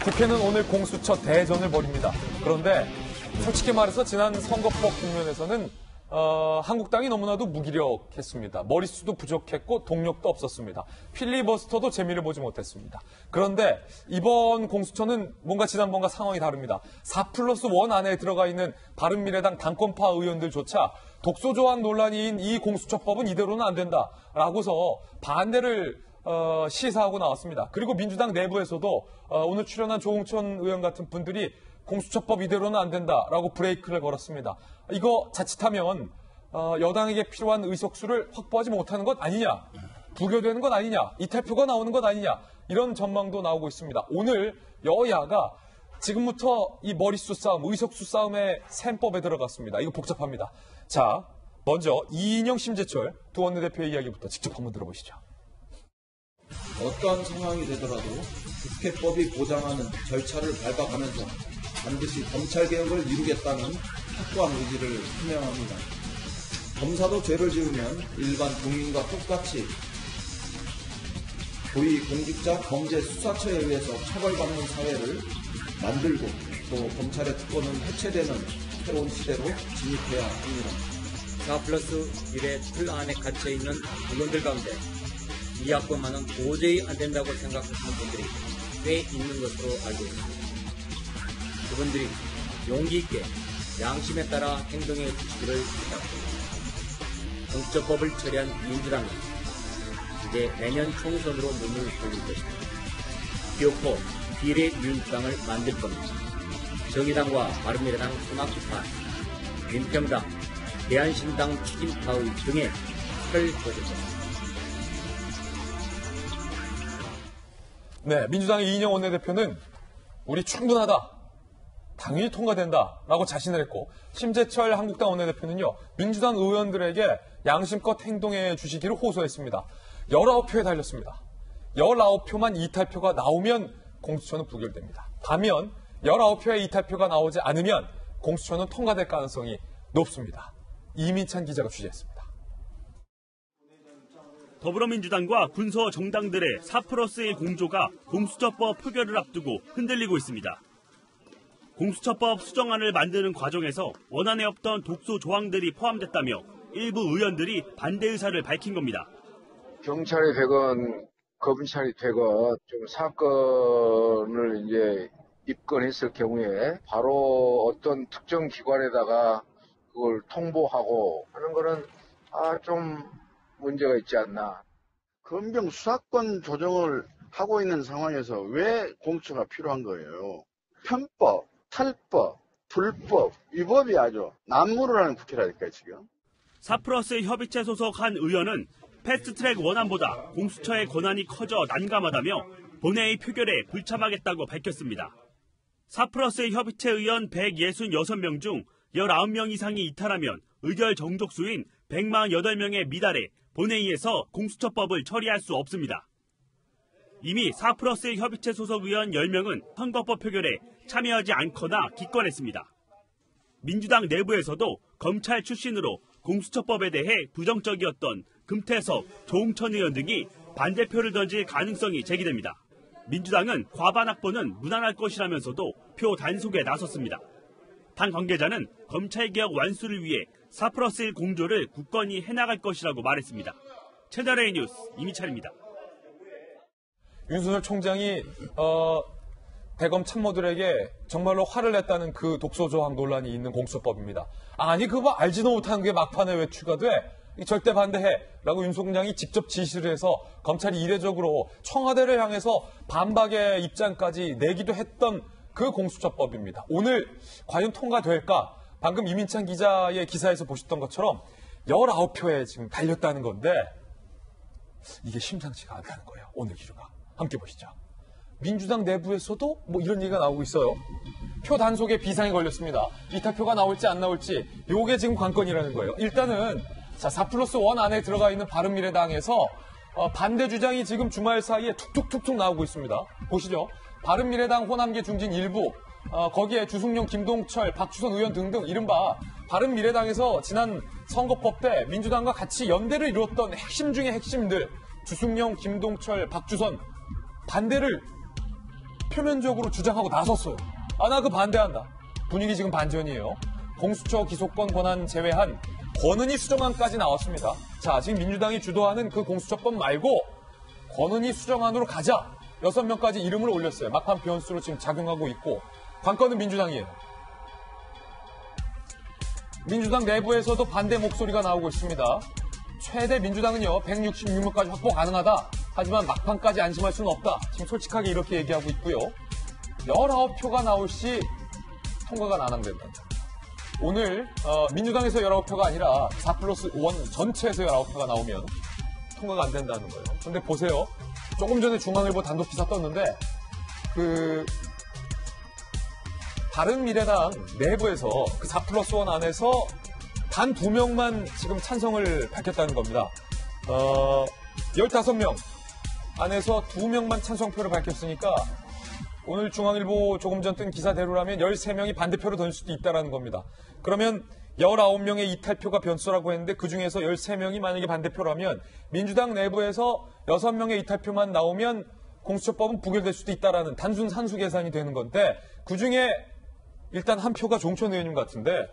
국회는 오늘 공수처 대전을 벌입니다. 그런데 솔직히 말해서 지난 선거법 국면에서는 한국당이 너무나도 무기력했습니다. 머릿수도 부족했고 동력도 없었습니다. 필리버스터도 재미를 보지 못했습니다. 그런데 이번 공수처는 뭔가 지난번과 상황이 다릅니다. 4+1 안에 들어가 있는 바른미래당 당권파 의원들조차 독소조항 논란인 이 공수처법은 이대로는 안 된다라고서 반대를 시사하고 나왔습니다. 그리고 민주당 내부에서도 오늘 출연한 조홍천 의원 같은 분들이 공수처법 이대로는 안 된다라고 브레이크를 걸었습니다. 이거 자칫하면 여당에게 필요한 의석수를 확보하지 못하는 것 아니냐, 부결되는 것 아니냐, 이탈표가 나오는 것 아니냐, 이런 전망도 나오고 있습니다. 오늘 여야가 지금부터 이 머릿수 싸움, 의석수 싸움의 셈법에 들어갔습니다. 이거 복잡합니다. 자, 먼저 이인영, 심재철 두 원내대표의 이야기부터 직접 한번 들어보시죠. 어떠한 상황이 되더라도 국회법이 보장하는 절차를 밟아가면서 반드시 검찰개혁을 이루겠다는 확고한 의지를 표명합니다. 검사도 죄를 지으면 일반 국민과 똑같이 고위공직자 범죄수사처에 의해서 처벌받는 사회를 만들고 또 검찰의 특권은 해체되는 새로운 시대로 진입해야 합니다. 4+1의 틀 안에 갇혀있는 의원들 가운데 이 약법만은 도저히 안 된다고 생각하시는 분들이 꽤 있는 것으로 알고 있습니다. 그분들이 용기 있게 양심에 따라 행동해 주시기를 부탁드립니다. 공수처법을 처리한 민주당은 이제 내년 총선으로 눈을 돌릴 것입니다. 기어코 비례민주당을 만들 겁니다. 정의당과 바른미래당 통합기파, 민평당, 대한신당 추진파의 등에 설 것입니다. 네, 민주당의 이인영 원내대표는 우리 충분하다, 당연히 통과된다라고 자신을 했고, 심재철 한국당 원내대표는요, 민주당 의원들에게 양심껏 행동해 주시기를 호소했습니다. 19표에 달렸습니다. 19표만 이탈표가 나오면 공수처는 부결됩니다. 반면 19표의 이탈표가 나오지 않으면 공수처는 통과될 가능성이 높습니다. 이민찬 기자가 취재했습니다. 더불어민주당과 군소 정당들의 4+1 공조가 공수처법 표결을 앞두고 흔들리고 있습니다. 공수처법 수정안을 만드는 과정에서 원안에 없던 독소 조항들이 포함됐다며 일부 의원들이 반대 의사를 밝힌 겁니다. 경찰이 되건 검찰이 되건 좀 사건을 이제 입건했을 경우에 바로 어떤 특정 기관에다가 그걸 통보하고 하는 거는 좀 문제가 있지 않나. 검경 수사권 조정을 하고 있는 상황에서 왜 공수처가 필요한 거예요? 편법, 탈법, 불법, 위법이 아주 난무를 하는 국회라니까요, 지금. 4+1 협의체 소속 한 의원은 패스트트랙 원안보다 공수처의 권한이 커져 난감하다며 본회의 표결에 불참하겠다고 밝혔습니다. 4+1 협의체 의원 166명 중 19명 이상이 이탈하면 의결 정족수인 148명에 미달해 본회의에서 공수처법을 처리할 수 없습니다. 이미 4+1 협의체 소속 의원 10명은 선거법 표결에 참여하지 않거나 기권했습니다. 민주당 내부에서도 검찰 출신으로 공수처법에 대해 부정적이었던 금태섭, 조홍천 의원 등이 반대표를 던질 가능성이 제기됩니다. 민주당은 과반 확보는 무난할 것이라면서도 표 단속에 나섰습니다. 당 관계자는 검찰개혁 완수를 위해 4+1 공조를 굳건히 해나갈 것이라고 말했습니다. 채널A 뉴스 이미찬입니다. 윤석열 총장이 대검 참모들에게 정말로 화를 냈다는 그 독소조항 논란이 있는 공수처법입니다. 아니 그거 알지도 못하는 게 막판에 왜 추가돼? 절대 반대해라고 윤 총장이 직접 지시를 해서 검찰이 이례적으로 청와대를 향해서 반박의 입장까지 내기도 했던 그 공수처법입니다. 오늘 과연 통과될까? 방금 이민찬 기자의 기사에서 보셨던 것처럼 19표에 지금 달렸다는 건데 이게 심상치가 않다는 거예요. 오늘 기류가. 함께 보시죠. 민주당 내부에서도 뭐 이런 얘기가 나오고 있어요. 표 단속에 비상이 걸렸습니다. 이탈표가 나올지 안 나올지 요게 지금 관건이라는 거예요. 일단은 4+1 안에 들어가 있는 바른미래당에서 반대 주장이 지금 주말 사이에 툭툭툭툭 나오고 있습니다. 보시죠. 바른미래당 호남계 중진 일부, 거기에 주승용, 김동철, 박주선 의원 등등 이른바 바른미래당에서 지난 선거법 때 민주당과 같이 연대를 이루었던 핵심 중의 핵심들, 주승용, 김동철, 박주선 반대를 표면적으로 주장하고 나섰어요. 아, 나 그 반대한다. 분위기 지금 반전이에요. 공수처 기소권 권한 제외한 권은희 수정안까지 나왔습니다. 자, 지금 민주당이 주도하는 그 공수처법 말고 권은희 수정안으로 가자. 6명까지 이름을 올렸어요. 막판 변수로 지금 작용하고 있고 관건은 민주당이에요. 민주당 내부에서도 반대 목소리가 나오고 있습니다. 최대 민주당은요 166명까지 확보 가능하다. 하지만 막판까지 안심할 수는 없다. 지금 솔직하게 이렇게 얘기하고 있고요. 19표가 나올 시 통과가 난항된다. 오늘 민주당에서 19표가 아니라 4+1 전체에서 19표가 나오면 통과가 안 된다는 거예요. 근데 보세요. 조금 전에 중앙일보 단독 기사 떴는데 바른미래당 내부에서 그 4+1 안에서 단 2명만 지금 찬성을 밝혔다는 겁니다. 15명 안에서 2명만 찬성표를 밝혔으니까 오늘 중앙일보 조금 전 뜬 기사대로라면 13명이 반대표를 던질 수도 있다는 겁니다. 그러면 19명의 이탈표가 변수라고 했는데 그중에서 13명이 만약에 반대표라면 민주당 내부에서 6명의 이탈표만 나오면 공수처법은 부결될 수도 있다라는 단순 산수 계산이 되는 건데 그중에 일단 한 표가 종천 의원님 같은데